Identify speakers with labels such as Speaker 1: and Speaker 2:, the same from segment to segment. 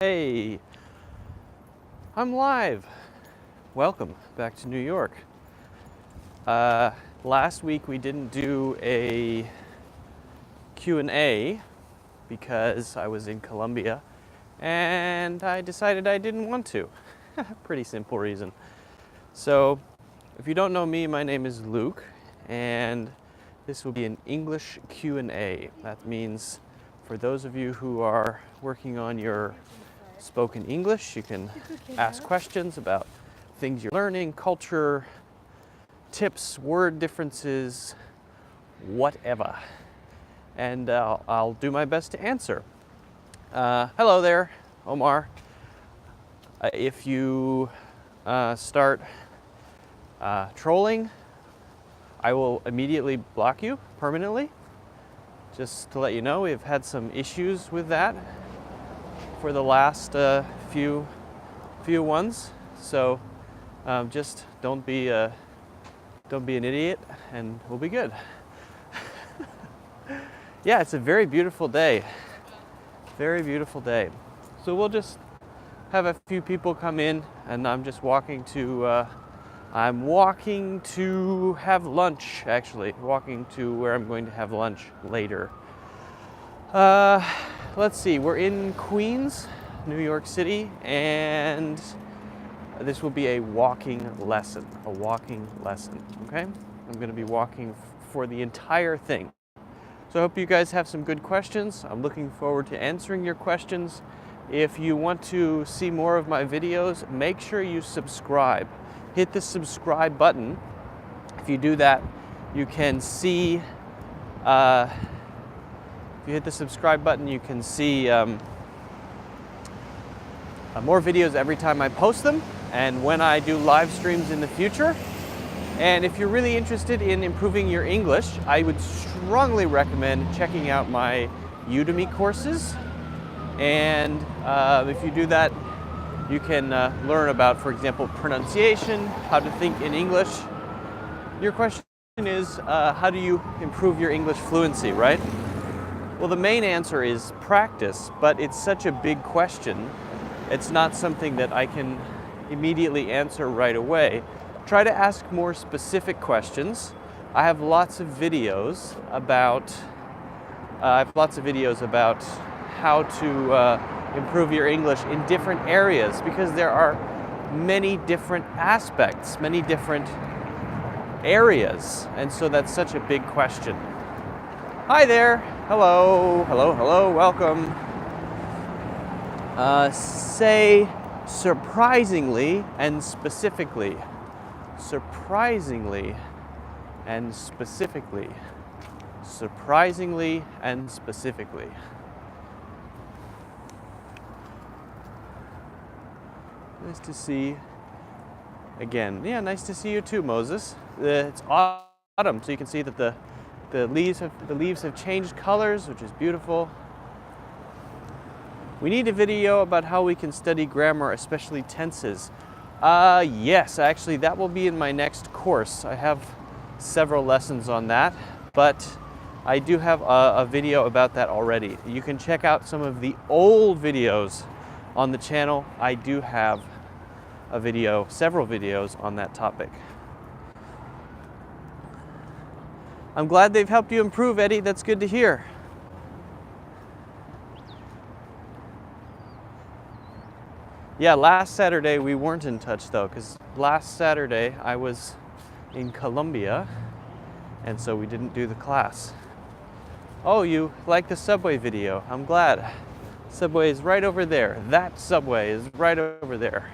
Speaker 1: Hey, I'm live. Welcome back to New York. Last week we didn't do a Q&A because I was in Colombia and I decided I didn't want to. Pretty simple reason. So, if you don't know me, my name is Luke and this will be an English Q&A. That means for those of you who are working on your spoken English, you can ask questions about things you're learning, culture, tips, word differences, whatever. And I'll do my best to answer. Hello there, Omar. If you start trolling, I will immediately block you permanently. Just to let you know, we've had some issues with that for the last few ones. So just don't be an idiot, and we'll be good. Yeah, it's a very beautiful day. Very beautiful day. So we'll just have a few people come in, and I'm just walking to have lunch, actually. Walking to where I'm going to have lunch later. Let's see, we're in Queens, New York City, and this will be a walking lesson, okay? I'm going to be walking for the entire thing. So I hope you guys have some good questions. I'm looking forward to answering your questions. If you want to see more of my videos, make sure you subscribe. Hit the subscribe button. If you do that, you can see if you hit the subscribe button, you can see more videos every time I post them and when I do live streams in the future. And if you're really interested in improving your English, I would strongly recommend checking out my Udemy courses. And if you do that, you can learn about, for example, pronunciation, how to think in English. Your question is, how do you improve your English fluency, right? Well, the main answer is practice, but it's such a big question. It's not something that I can immediately answer right away. Try to ask more specific questions. I have lots of videos about how to improve your English in different areas, because there are many different aspects, many different areas, and so that's such a big question. Hi there. Hello, welcome. Say surprisingly and specifically. Surprisingly and specifically. Surprisingly and specifically. Nice to see again. Yeah, nice to see you too, Moses. It's autumn, so you can see that the leaves have changed colors, which is beautiful. We need a video about how we can study grammar, especially tenses. Yes, actually, that will be in my next course. I have several lessons on that, but I do have a video about that already. You can check out some of the old videos on the channel. I do have several videos on that topic. I'm glad they've helped you improve, Eddie. That's good to hear. Yeah, last Saturday we weren't in touch though, because last Saturday I was in Colombia, and so we didn't do the class. Oh, you like the subway video. I'm glad. Subway is right over there. That subway is right over there.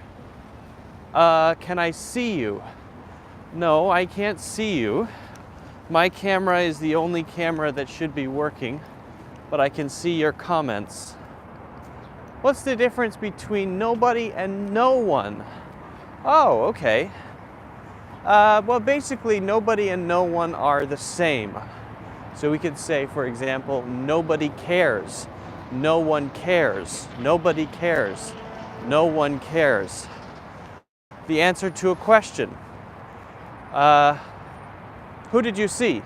Speaker 1: Can I see you? No, I can't see you. My camera is the only camera that should be working, but I can see your comments. What's the difference between nobody and no one? Oh, okay. Well, basically, nobody and no one are the same. So we could say, for example, nobody cares. No one cares. Nobody cares. No one cares. The answer to a question. Who did you see?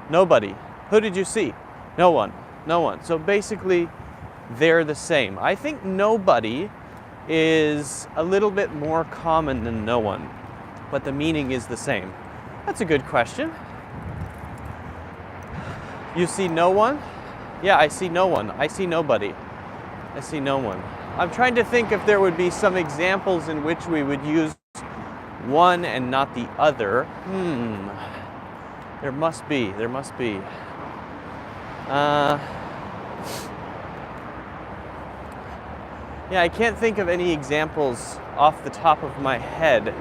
Speaker 1: Nobody. Who did you see? No one. No one. So basically, they're the same. I think nobody is a little bit more common than no one, but the meaning is the same. That's a good question. You see no one? Yeah, I see no one. I see nobody. I see no one. I'm trying to think if there would be some examples in which we would use one and not the other. There must be. There must be. Yeah, I can't think of any examples off the top of my head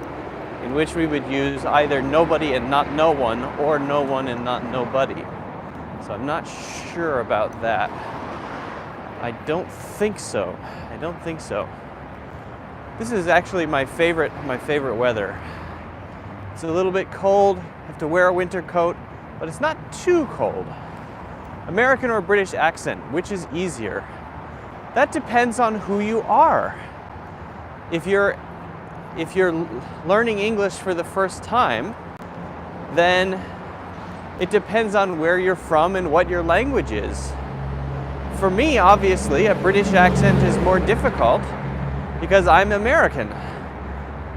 Speaker 1: in which we would use either nobody and not no one, or no one and not nobody. So I'm not sure about that. I don't think so. I don't think so. This is actually my favorite weather. It's a little bit cold, have to wear a winter coat, but it's not too cold. American or British accent, which is easier? That depends on who you are. If you're learning English for the first time, then it depends on where you're from and what your language is. For me, obviously, a British accent is more difficult because I'm American.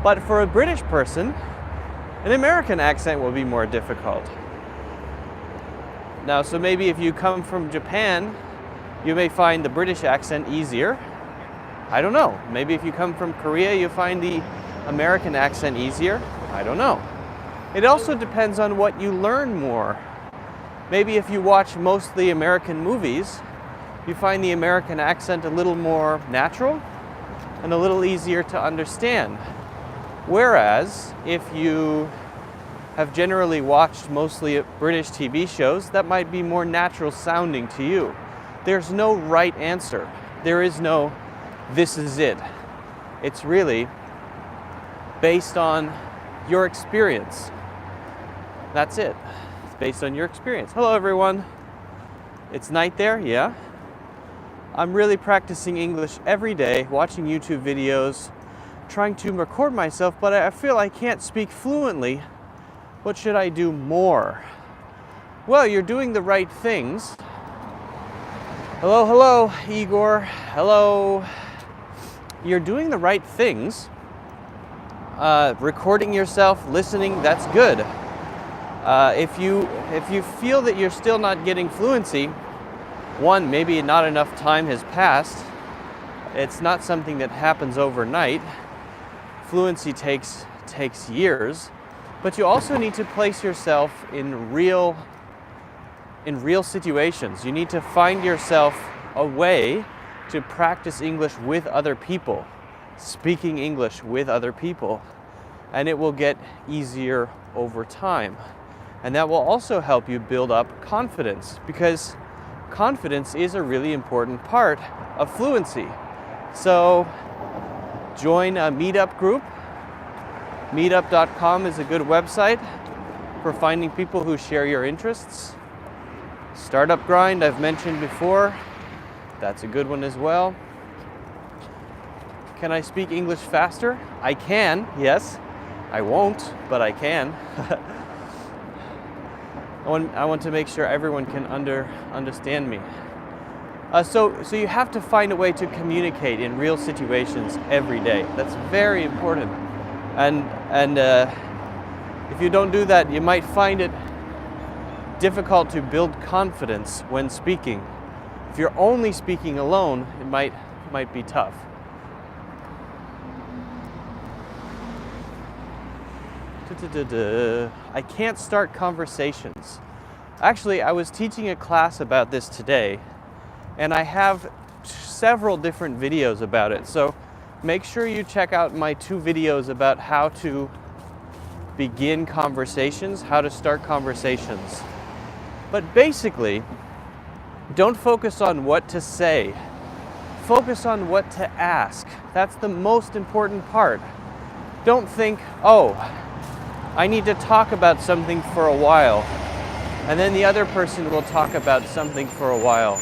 Speaker 1: But for a British person, an American accent will be more difficult. Now, so maybe if you come from Japan, you may find the British accent easier. I don't know. Maybe if you come from Korea, you find the American accent easier. I don't know. It also depends on what you learn more. Maybe if you watch mostly American movies, you find the American accent a little more natural and a little easier to understand. Whereas if you have generally watched mostly British TV shows, that might be more natural sounding to you. There's no right answer. There is no, this is it. It's really based on your experience. That's it. It's based on your experience. Hello, everyone. It's night there, yeah? I'm really practicing English every day, watching YouTube videos, trying to record myself, but I feel I can't speak fluently. What should I do more? Well, you're doing the right things. Hello, hello, Igor. Hello. You're doing the right things. Recording yourself, listening, that's good. If you feel that you're still not getting fluency, one, maybe not enough time has passed. It's not something that happens overnight. Fluency takes years, but you also need to place yourself in real situations. You need to find yourself a way to practice English with other people, speaking English with other people, and it will get easier over time. And that will also help you build up confidence, because confidence is a really important part of fluency. So join a meetup group. Meetup.com is a good website for finding people who share your interests. Startup Grind, I've mentioned before. That's a good one as well. Can I speak English faster? I can, yes. I won't, but I can. I want to make sure everyone can understand me. So you have to find a way to communicate in real situations every day. That's very important. And if you don't do that, you might find it difficult to build confidence when speaking. If you're only speaking alone, it might be tough. I can't start conversations. Actually, I was teaching a class about this today, and I have several different videos about it. So make sure you check out my 2 videos about how to begin conversations, how to start conversations. But basically, don't focus on what to say. Focus on what to ask. That's the most important part. Don't think, oh, I need to talk about something for a while, and then the other person will talk about something for a while,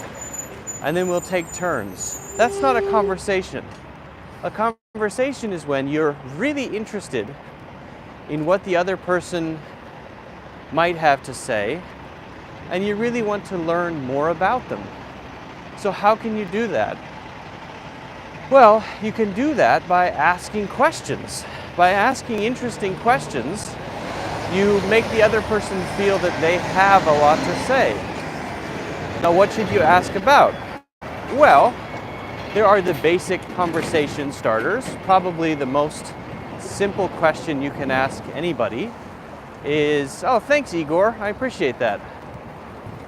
Speaker 1: and then we'll take turns. That's not a conversation. A conversation is when you're really interested in what the other person might have to say, and you really want to learn more about them. So how can you do that? Well, you can do that by asking questions. By asking interesting questions, you make the other person feel that they have a lot to say. Now, what should you ask about? Well, there are the basic conversation starters. Probably the most simple question you can ask anybody is, oh, thanks, Igor, I appreciate that.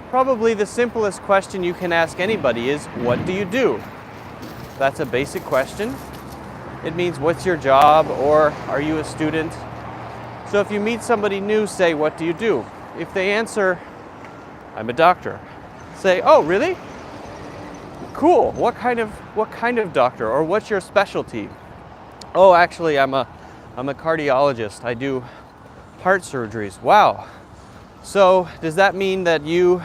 Speaker 1: Probably the simplest question you can ask anybody is, what do you do? That's a basic question. It means, what's your job, or are you a student? So if you meet somebody new, say, what do you do? If they answer, I'm a doctor, say, oh, really? Cool. What kind of doctor, or what's your specialty? Oh, actually, I'm a cardiologist. I do heart surgeries. Wow. So does that mean that you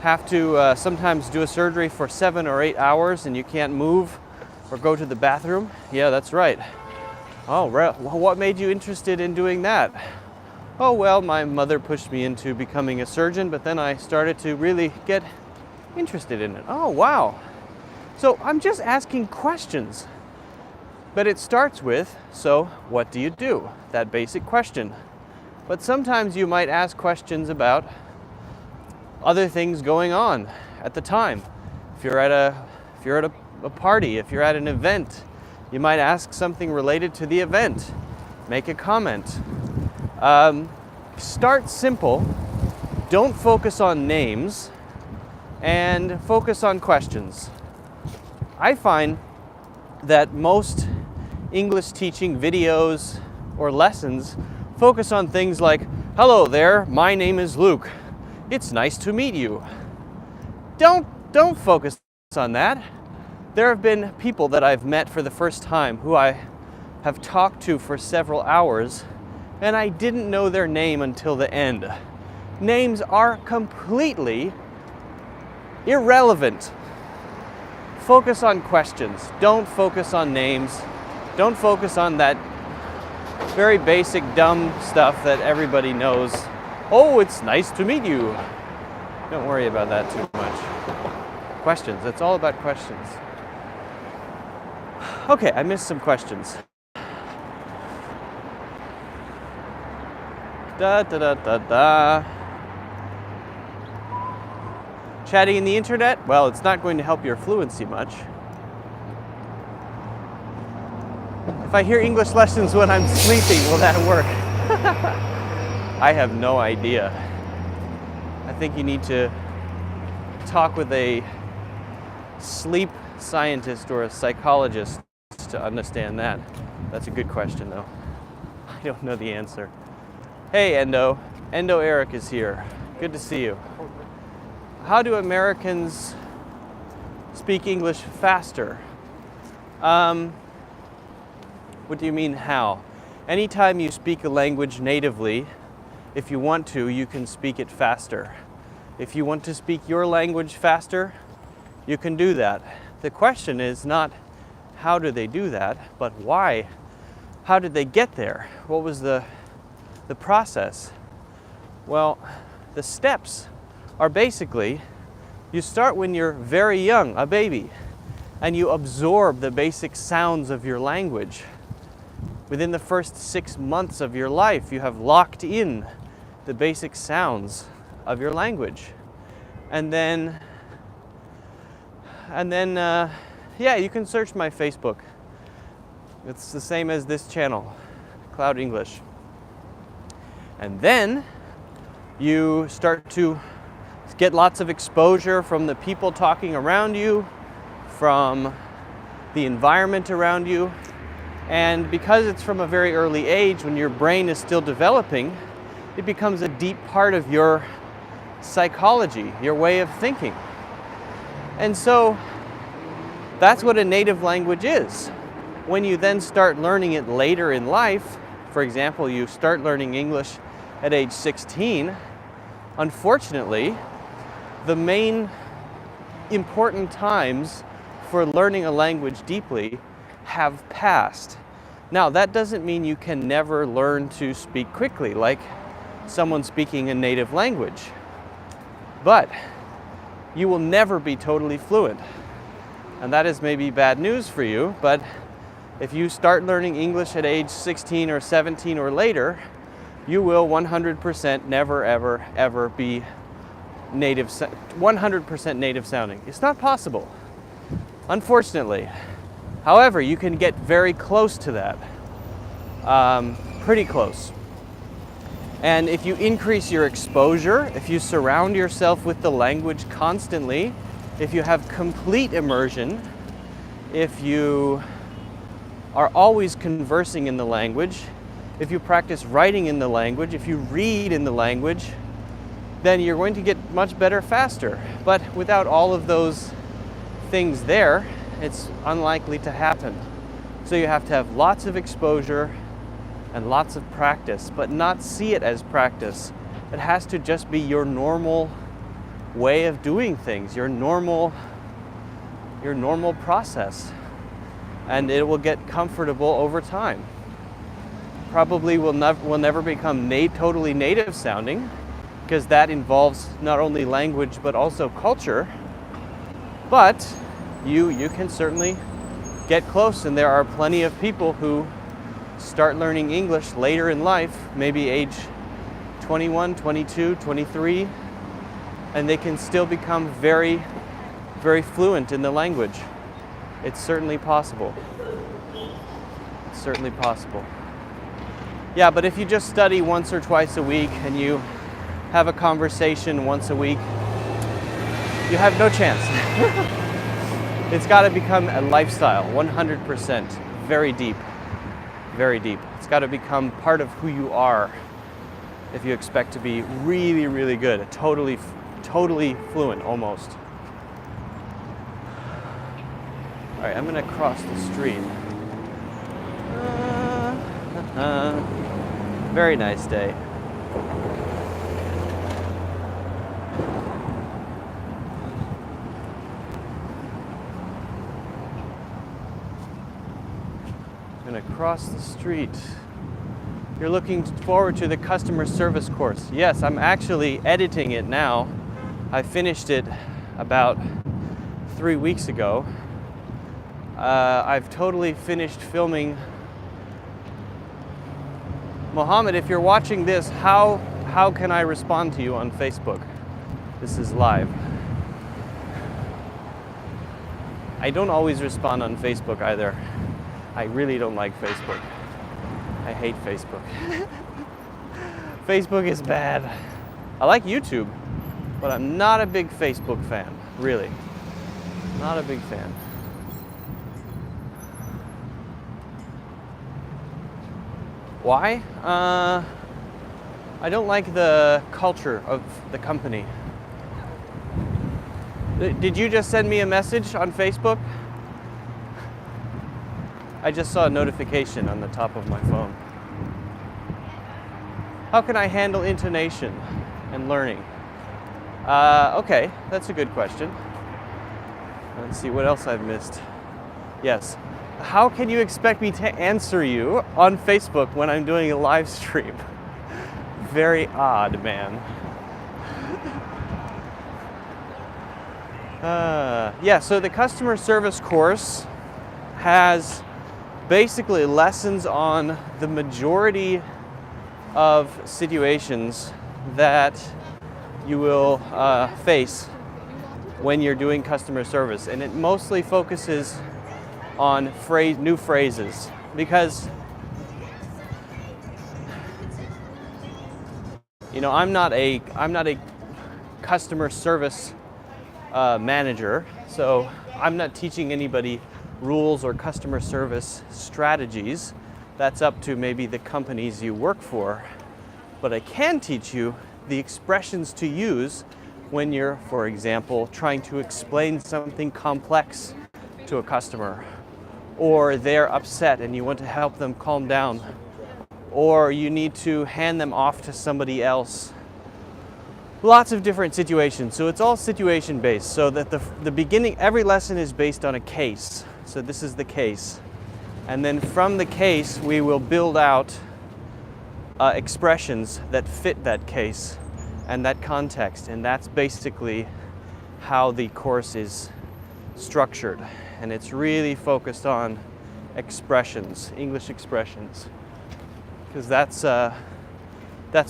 Speaker 1: have to sometimes do a surgery for 7 or 8 hours and you can't move or go to the bathroom? Yeah, that's right. Oh, what made you interested in doing that? Oh, well, my mother pushed me into becoming a surgeon, but then I started to really get interested in it. Oh, wow. So I'm just asking questions. But it starts with, so what do you do? That basic question. But sometimes you might ask questions about other things going on at the time. If you're at a party, if you're at an event, you might ask something related to the event. Make a comment. Start simple. Don't focus on names, and focus on questions. I find that most English teaching videos or lessons focus on things like, hello there, my name is Luke. It's nice to meet you. Don't focus on that. There have been people that I've met for the first time who I have talked to for several hours, and I didn't know their name until the end. Names are completely irrelevant. Focus on questions. Don't focus on names. Don't focus on that very basic dumb stuff that everybody knows. Oh, it's nice to meet you. Don't worry about that too much. Questions. It's all about questions. Okay, I missed some questions. Chatting in the internet? Well, it's not going to help your fluency much. If I hear English lessons when I'm sleeping, will that work? I have no idea. I think you need to talk with a sleep scientist or a psychologist to understand that. That's a good question, though. I don't know the answer. Hey, Endo. Endo Eric is here. Good to see you. How do Americans speak English faster? What do you mean how? Anytime you speak a language natively, if you want to, you can speak it faster. If you want to speak your language faster, you can do that. The question is not how do they do that, but why? How did they get there? What was the process? Well, the steps are basically, you start when you're very young, a baby, and you absorb the basic sounds of your language. Within the first 6 months of your life, you have locked in the basic sounds of your language. And then, yeah, you can search my Facebook. It's the same as this channel, Cloud English. And then you start to get lots of exposure from the people talking around you, from the environment around you. And because it's from a very early age, when your brain is still developing, it becomes a deep part of your psychology, your way of thinking. And so that's what a native language is. When you then start learning it later in life, for example, you start learning English at age 16, unfortunately, the main important times for learning a language deeply have passed. Now, that doesn't mean you can never learn to speak quickly, like someone speaking a native language. But you will never be totally fluent. And that is maybe bad news for you, but if you start learning English at age 16 or 17 or later, you will 100% never, ever, ever be 100% native sounding. It's not possible, unfortunately. However, you can get very close to that, pretty close. And if you increase your exposure, if you surround yourself with the language constantly, if you have complete immersion, if you are always conversing in the language, if you practice writing in the language, if you read in the language, then you're going to get much better faster. But without all of those things there, it's unlikely to happen. So you have to have lots of exposure and lots of practice, but not see it as practice. It has to just be your normal way of doing things, your normal process. And it will get comfortable over time. Probably will never become totally native sounding, because that involves not only language but also culture. But you can certainly get close, and there are plenty of people who start learning English later in life, maybe age 21, 22, 23, and they can still become very, very fluent in the language. It's certainly possible. It's certainly possible. Yeah, but if you just study once or twice a week and you have a conversation once a week, you have no chance. It's got to become a lifestyle, 100%, very deep, very deep. It's got to become part of who you are if you expect to be really, really good, totally fluent almost. All right, I'm gonna cross the street. Very nice day. I'm gonna cross the street. You're looking forward to the customer service course. Yes, I'm actually editing it now. I finished it about 3 weeks ago. I've totally finished filming. Mohammed, if you're watching this, how can I respond to you on Facebook? This is live. I don't always respond on Facebook either. I really don't like Facebook. I hate Facebook. Facebook is bad. I like YouTube, but I'm not a big Facebook fan, really. Not a big fan. Why? I don't like the culture of the company. Did you just send me a message on Facebook? I just saw a notification on the top of my phone. How can I handle intonation and learning? Okay, that's a good question. Let's see what else I've missed. Yes. How can you expect me to answer you on Facebook when I'm doing a live stream? Very odd, man. Yeah, so the customer service course has basically lessons on the majority of situations that you will face when you're doing customer service. And it mostly focuses on new phrases, because I'm not a customer service manager, so I'm not teaching anybody rules or customer service strategies. That's up to maybe the companies you work for. But I can teach you the expressions to use when you're, for example, trying to explain something complex to a customer, or they're upset and you want to help them calm down, or you need to hand them off to somebody else. Lots of different situations. So it's all situation based, so that the beginning, every lesson is based on a case. So this is the case. And then from the case, we will build out expressions that fit that case and that context. And that's basically how the course is structured. and it's really focused on expressions, English expressions, because that's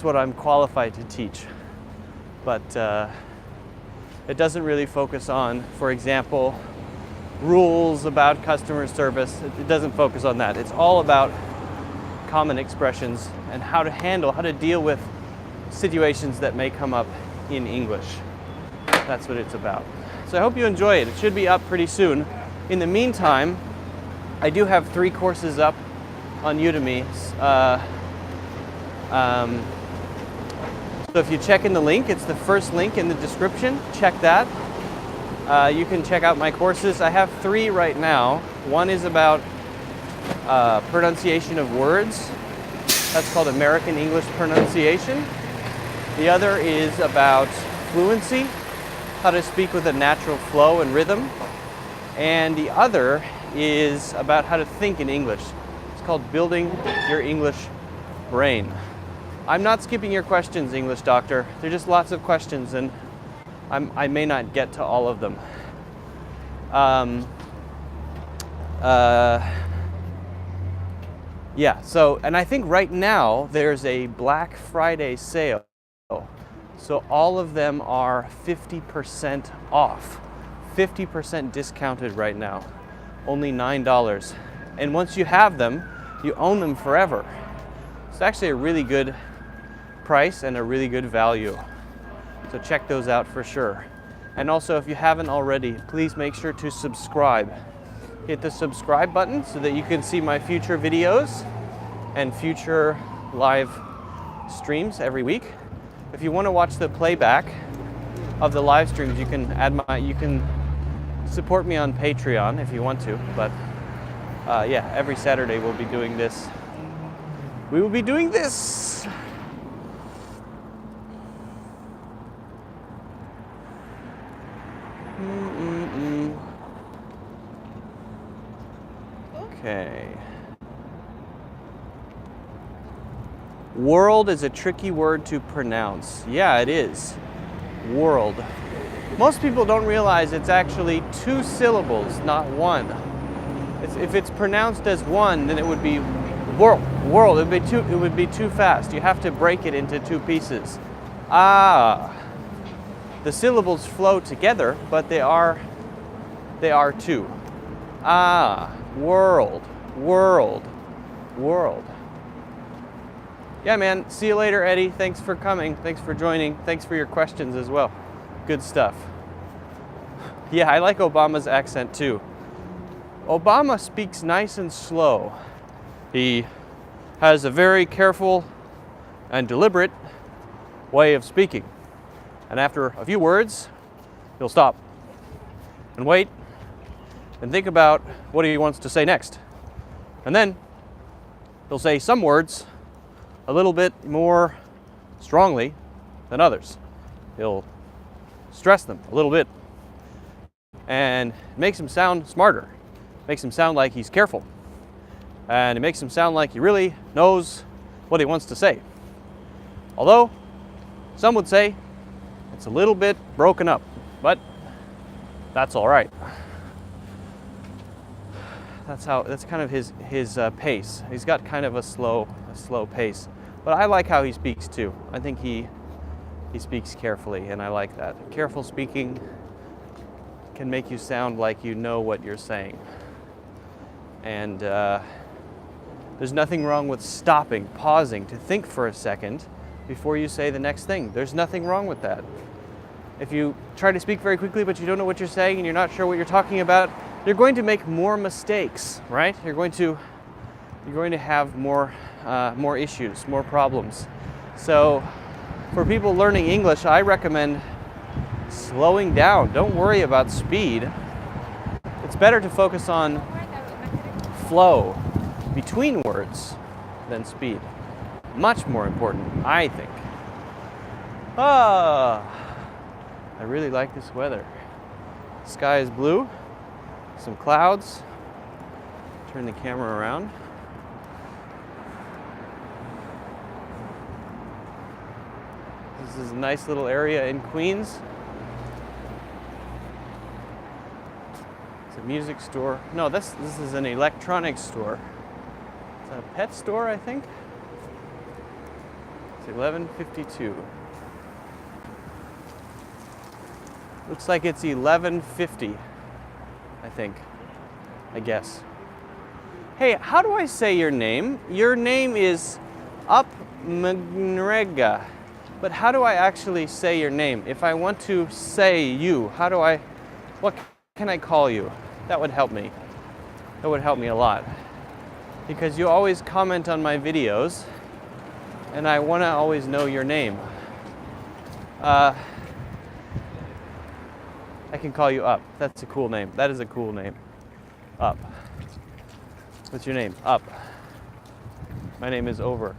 Speaker 1: what I'm qualified to teach. But it doesn't really focus on, for example, rules about customer service. It doesn't focus on that. It's all about common expressions and how to deal with situations that may come up in English. That's what it's about. So I hope you enjoy it. It should be up pretty soon. In the meantime, I do have 3 courses up on Udemy. So if you check in the link, it's the first link in the description. Check that. You can check out my courses. I have 3 right now. One is about pronunciation of words. That's called American English Pronunciation. The other is about fluency, how to speak with a natural flow and rhythm. And the other is about how to think in English. It's called Building Your English Brain. I'm not skipping your questions, English doctor. They're just lots of questions, and I may not get to all of them. Yeah, so, and I think right now there's a Black Friday sale. So all of them are 50% off, 50% discounted right now, only $9. And once you have them, you own them forever. It's actually a really good price and a really good value. So check those out for sure. And also, if you haven't already, please make sure to subscribe. Hit the subscribe button so that you can see my future videos and future live streams every week. If you want to watch the playback of the live streams, you can support me on Patreon if you want to. But yeah, every Saturday we'll be doing this. We will be doing this. Okay. World is a tricky word to pronounce. Yeah, it is. World. Most people don't realize it's actually 2 syllables, not 1. If it's pronounced as 1, then it would be world. World. It would be too fast. You have to break it into 2 pieces. Ah. The syllables flow together, but they are 2. Ah. World. World. World. Yeah, man. See you later, Eddie. Thanks for coming. Thanks for joining. Thanks for your questions as well. Good stuff. Yeah, I like Obama's accent too. Obama speaks nice and slow. He has a very careful and deliberate way of speaking. And after a few words, he'll stop and wait and think about what he wants to say next. And then he'll say some words a little bit more strongly than others. He'll stress them a little bit, and it makes him sound smarter. Makes him sound like he's careful, and it makes him sound like he really knows what he wants to say. Although some would say it's a little bit broken up, but that's all right. That's kind of his pace. He's got kind of a slow pace. But I like how he speaks too. I think he speaks carefully, and I like that. Careful speaking can make you sound like you know what you're saying. And there's nothing wrong with stopping, pausing to think for a second before you say the next thing. There's nothing wrong with that. If you try to speak very quickly but you don't know what you're saying and you're not sure what you're talking about, you're going to make more mistakes, right? You're going to have more issues, more problems. So for people learning English, I recommend slowing down. Don't worry about speed. It's better to focus on flow between words than speed. Much more important, I think. I really like this weather. Sky is blue, some clouds. Turn the camera around. This is a nice little area in Queens. It's a music store. No, this is an electronics store. It's a pet store, I think. It's 11:52. Looks like it's 11:50, I think. I guess. Hey, how do I say your name? Your name is Mgrega. But how do I actually say your name? If I want to say you, what can I call you? That would help me. That would help me a lot. Because you always comment on my videos, and I want to always know your name. I can call you Up. That's a cool name. That is a cool name. Up. What's your name? Up. My name is Over.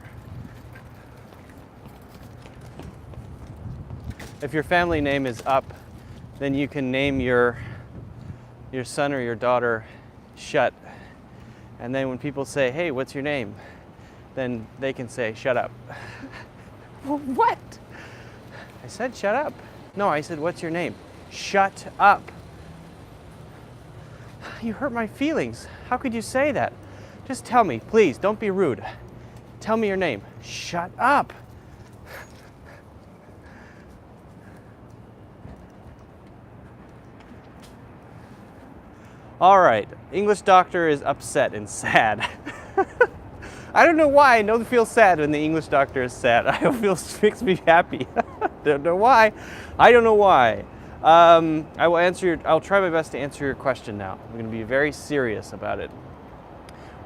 Speaker 1: If your family name is Up, then you can name your son or your daughter Shut. And then when people say, hey, what's your name? Then they can say, shut up. What? I said shut up. No, I said, what's your name? Shut up. You hurt my feelings. How could you say that? Just tell me, please, don't be rude. Tell me your name. Shut up. All right, English doctor is upset and sad. I don't know why. I know it feels sad when the English doctor is sad. I feel makes me happy. Don't know why. I don't know why. I'll try my best to answer your question now. I'm going to be very serious about it.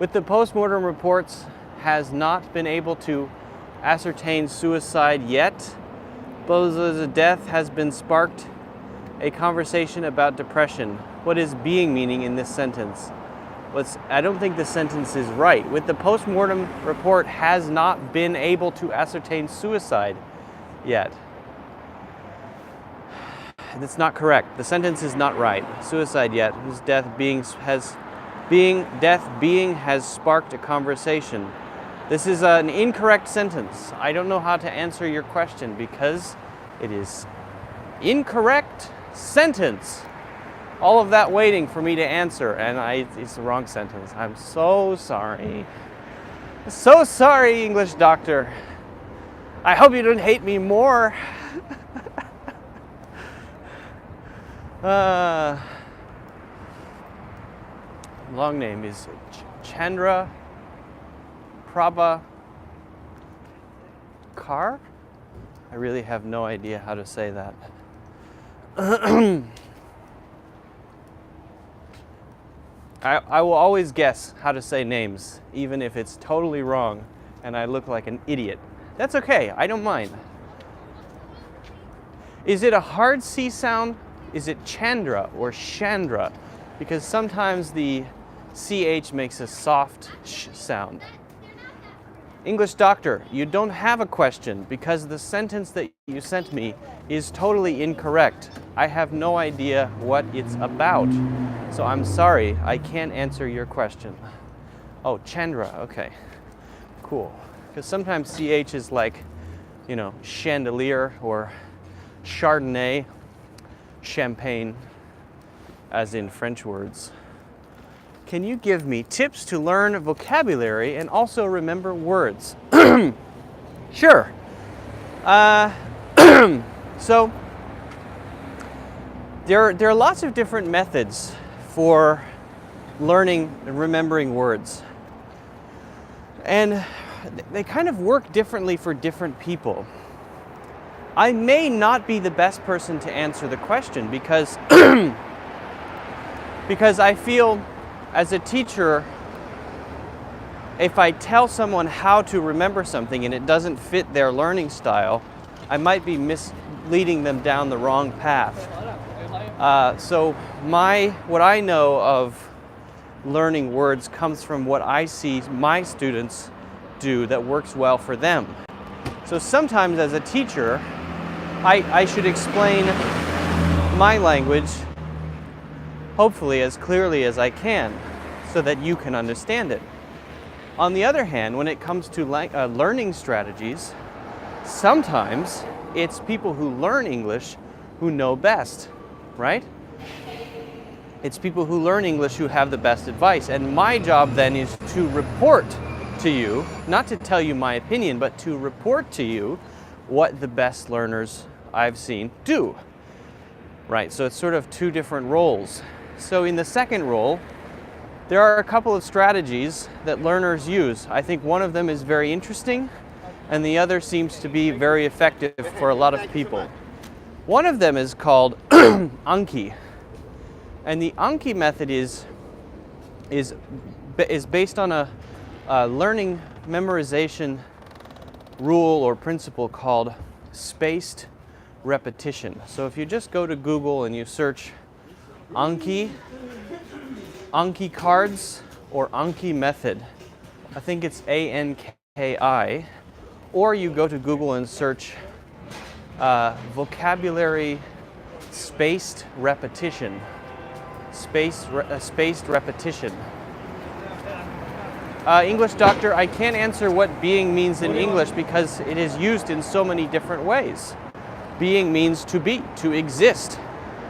Speaker 1: With the postmortem reports, has not been able to ascertain suicide yet. Bozo's death has been sparked a conversation about depression. What is being meaning in this sentence? I don't think the sentence is right. With the postmortem report has not been able to ascertain suicide yet. That's not correct. The sentence is not right. Suicide yet. Whose death has sparked a conversation. This is an incorrect sentence. I don't know how to answer your question because it is incorrect sentence. All of that waiting for me to answer, and it's the wrong sentence. I'm so sorry. So sorry, English doctor. I hope you don't hate me more. Long name is Chandra Prabhakar. I really have no idea how to say that. I will always guess how to say names, even if it's totally wrong and I look like an idiot. That's okay, I don't mind. Is it a hard C sound? Is it Chandra or Chandra? Because sometimes the CH makes a soft sh sound. English doctor, you don't have a question because the sentence that you sent me is totally incorrect. I have no idea what it's about. So I'm sorry, I can't answer your question. Oh, Chandra, okay. Cool. Because sometimes CH is like, you know, chandelier or Chardonnay, champagne, as in French words. Can you give me tips to learn vocabulary and also remember words? Sure. So there are lots of different methods for learning and remembering words. And they kind of work differently for different people. I may not be the best person to answer the question because I feel as a teacher, if I tell someone how to remember something and it doesn't fit their learning style, I might be misleading them down the wrong path. So what I know of learning words comes from what I see my students do that works well for them. So sometimes as a teacher, I should explain my language hopefully as clearly as I can so that you can understand it. On the other hand, when it comes to learning strategies, sometimes it's people who learn English who know best, right? It's people who learn English who have the best advice. And my job then is to report to you, not to tell you my opinion, but to report to you what the best learners I've seen do. Right, so it's sort of two different roles. So in the second role, there are a couple of strategies that learners use. I think one of them is very interesting, and the other seems to be very effective for a lot of people. One of them is called Anki. And the Anki method is based on a learning memorization rule or principle called spaced repetition. So if you just go to Google and you search Anki cards or Anki method, I think it's ANKI, or you go to Google and search vocabulary spaced repetition. Spaced repetition. English doctor, I can't answer what being means in English because it is used in so many different ways. Being means to be, to exist.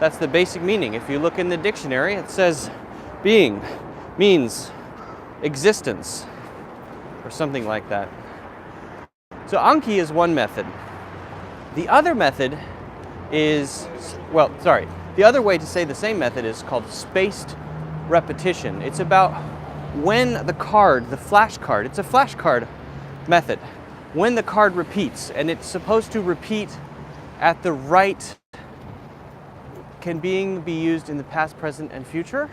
Speaker 1: That's the basic meaning. If you look in the dictionary, it says being means existence, or something like that. So Anki is one method. The other method is, the other way to say the same method is called spaced repetition. It's about when the flashcard, it's a flashcard method, when the card repeats, and it's supposed to repeat at the right. Can being be used in the past, present, and future?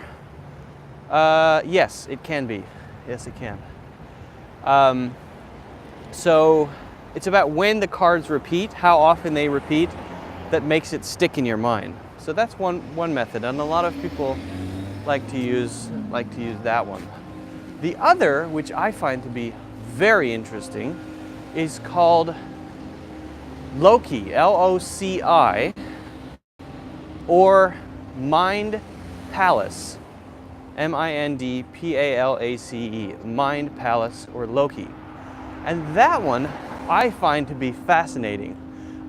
Speaker 1: Yes, it can be. Yes, it can. So it's about when the cards repeat, how often they repeat, that makes it stick in your mind. So that's one method, and a lot of people like to use that one. The other, which I find to be very interesting, is called Loci, L-O-C-I, or Mind Palace, M-I-N-D-P-A-L-A-C-E, Mind Palace or Loci. And that one I find to be fascinating.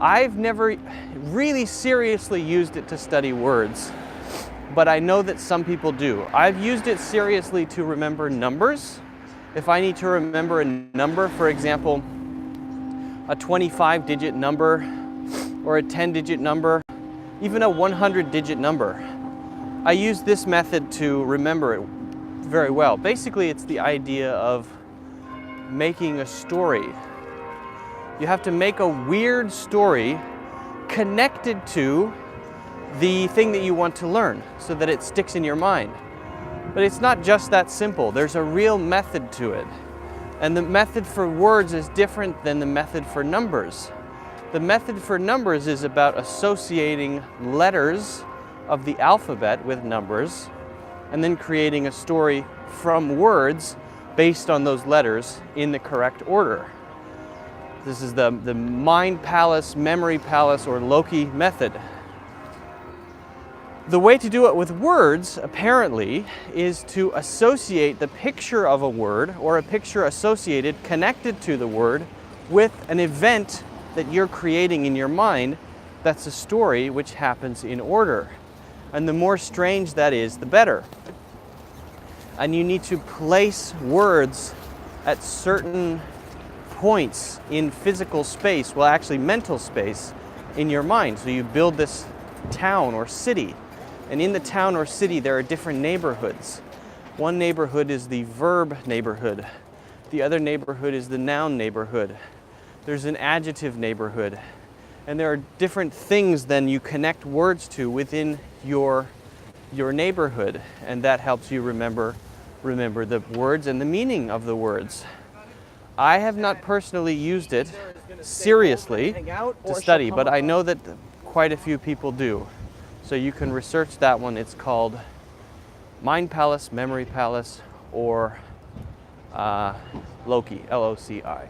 Speaker 1: I've never really seriously used it to study words, but I know that some people do. I've used it seriously to remember numbers. If I need to remember a number, for example, a 25-digit number or a 10-digit number, even a 100-digit number, I use this method to remember it very well. Basically, it's the idea of making a story. You have to make a weird story connected to the thing that you want to learn so that it sticks in your mind. But it's not just that simple. There's a real method to it. And the method for words is different than the method for numbers. The method for numbers is about associating letters of the alphabet with numbers and then creating a story from words based on those letters in the correct order. This is the mind palace, memory palace, or Loci method. The way to do it with words, apparently, is to associate the picture of a word or a picture associated, connected to the word, with an event that you're creating in your mind that's a story which happens in order. And the more strange that is, the better. And you need to place words at certain points in physical space, well, actually mental space, in your mind. So you build this town or city. And in the town or city, there are different neighborhoods. One neighborhood is the verb neighborhood. The other neighborhood is the noun neighborhood. There's an adjective neighborhood. And there are different things then you connect words to within your neighborhood. And that helps you remember the words and the meaning of the words. I have not personally used it seriously to study, but I know that quite a few people do. So you can research that one. It's called Mind Palace, Memory Palace, or Loci, L-O-C-I.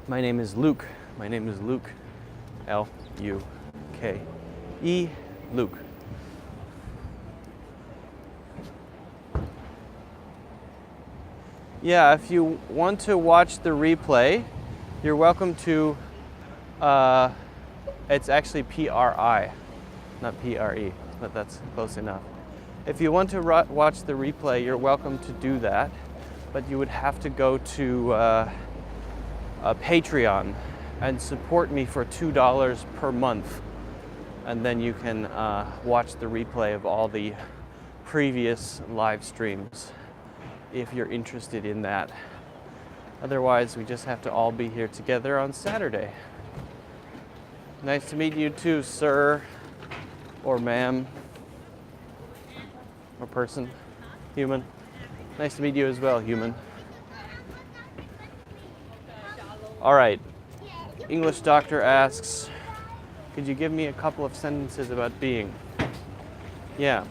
Speaker 1: My name is Luke. My name is Luke, L-U-K-E, Luke. Yeah, if you want to watch the replay, you're welcome to, it's actually P-R-I, not P-R-E. but that's close enough. If you want to watch the replay, you're welcome to do that, but you would have to go to Patreon and support me for $2 per month, and then you can watch the replay of all the previous live streams if you're interested in that. Otherwise, we just have to all be here together on Saturday. Nice to meet you too, sir, or ma'am, or person, human. Nice to meet you as well, human. All right, English doctor asks, could you give me a couple of sentences about being? Yeah.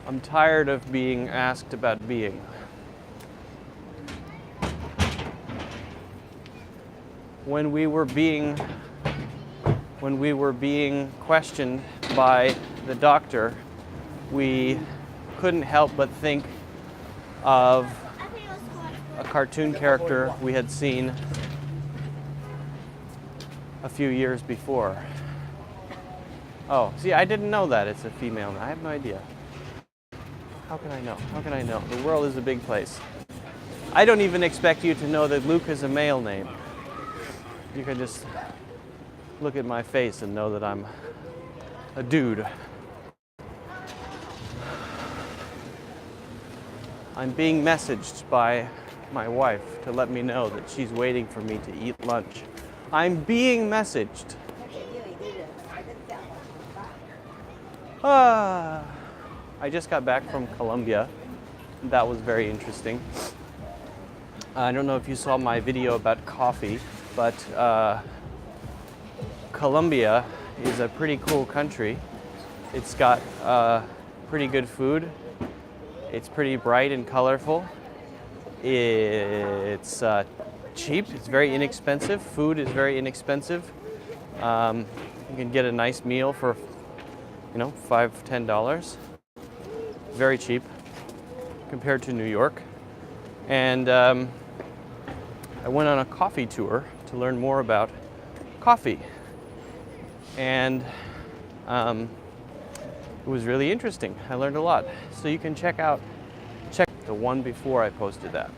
Speaker 1: I'm tired of being asked about being. When we were being questioned by the doctor, we couldn't help but think of a cartoon character we had seen a few years before. Oh, see, I didn't know that it's a female. I have no idea. How can I know? How can I know? The world is a big place. I don't even expect you to know that Luke is a male name. You can just look at my face and know that I'm a dude. I'm being messaged by my wife to let me know that she's waiting for me to eat lunch. I'm being messaged. I just got back from Colombia. That was very interesting. I don't know if you saw my video about coffee, but Colombia is a pretty cool country. It's got pretty good food. It's pretty bright and colorful. It's cheap. It's very inexpensive. Food is very inexpensive. You can get a nice meal for, $5, $10. Very cheap compared to New York. And I went on a coffee tour to learn more about coffee. And it was really interesting. I learned a lot. So you can check the one before I posted that.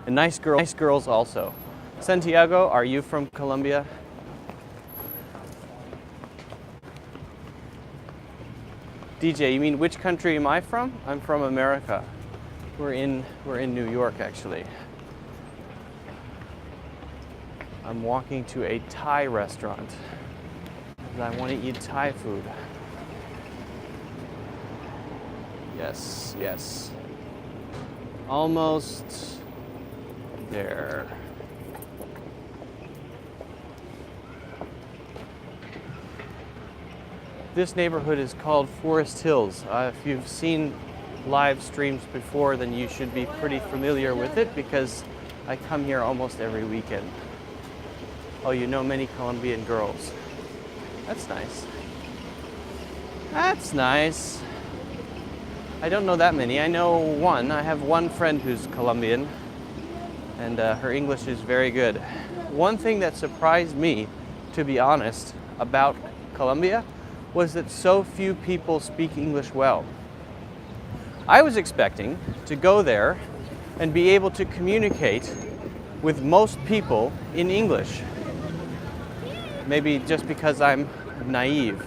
Speaker 1: And nice girls also. Santiago, are you from Colombia? DJ, you mean which country am I from? I'm from America. We're in New York, actually. I'm walking to a Thai restaurant because I want to eat Thai food. Yes, yes. Almost there. This neighborhood is called Forest Hills. If you've seen live streams before, then you should be pretty familiar with it because I come here almost every weekend. Oh, you know many Colombian girls. That's nice. That's nice. I don't know that many. I know one. I have one friend who's Colombian, and her English is very good. One thing that surprised me, to be honest, about Colombia was that so few people speak English well. I was expecting to go there and be able to communicate with most people in English. Maybe just because I'm naive.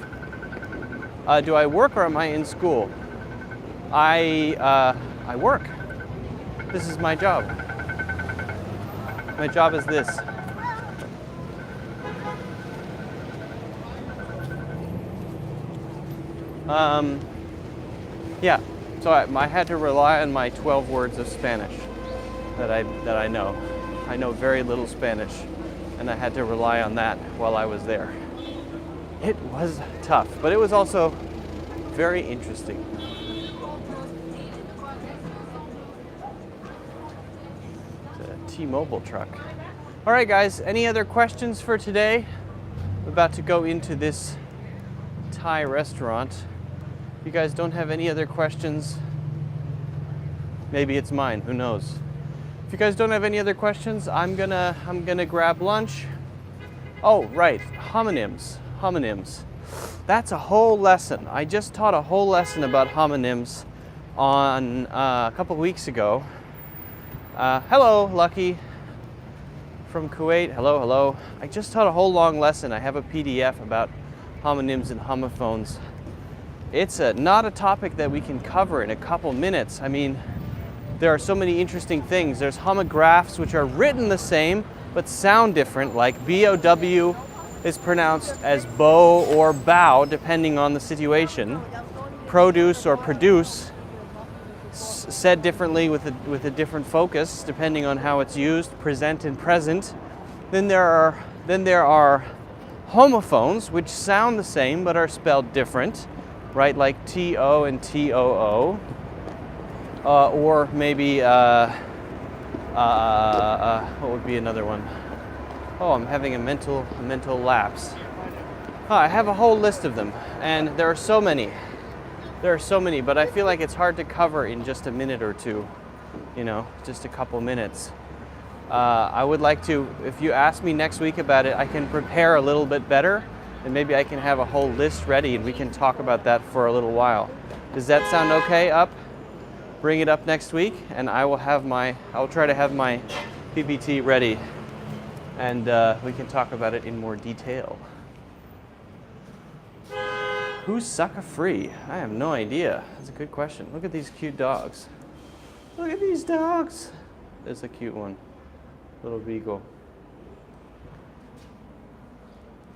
Speaker 1: Do I work or am I in school? I work. This is my job. My job is this. Yeah, so I had to rely on my 12 words of Spanish that I know. I know very little Spanish, and I had to rely on that while I was there. It was tough, but it was also very interesting. It's a T-Mobile truck. All right, guys, any other questions for today? I'm about to go into this Thai restaurant. If you guys don't have any other questions, maybe it's mine, who knows. If you guys don't have any other questions, I'm gonna grab lunch Oh, right, homonyms, homonyms. That's a whole lesson. I just taught a whole lesson about homonyms on a couple weeks ago. Hello, Lucky from Kuwait. Hello, hello. I just taught a whole long lesson. I have a PDF about homonyms and homophones. It's not a topic that we can cover in a couple minutes. I mean, there are so many interesting things. There's homographs, which are written the same but sound different, like B-O-W is pronounced as bow or bow, depending on the situation. Produce or produce, said differently with a different focus, depending on how it's used. Present and present. Then there are homophones, which sound the same but are spelled different, right? Like T-O and T-O-O. Or maybe, what would be another one? Oh, I'm having a mental lapse. I have a whole list of them, and there are so many. There are so many, but I feel like it's hard to cover in just a minute or two, you know, just a couple minutes. I would like to, if you ask me next week about it, I can prepare a little bit better, and maybe I can have a whole list ready, and we can talk about that for a little while. Does that sound okay, Up? Bring it up next week, and I'll try to have my PPT ready, and we can talk about it in more detail. Who's sucker free? I have no idea. That's a good question. Look at these cute dogs. Look at these dogs. There's a cute one. Little beagle.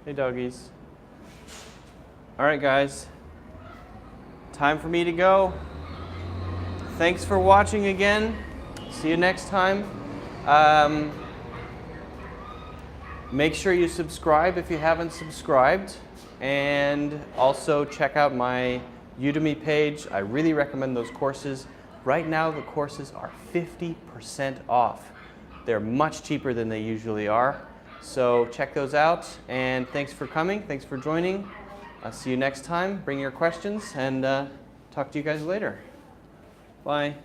Speaker 1: Hey doggies. All right guys. Time for me to go. Thanks for watching again. See you next time. Make sure you subscribe if you haven't subscribed. And also check out my Udemy page. I really recommend those courses. Right now the courses are 50% off. They're much cheaper than they usually are. So check those out, and thanks for coming. Thanks for joining. I'll see you next time. Bring your questions, and talk to you guys later. Bye.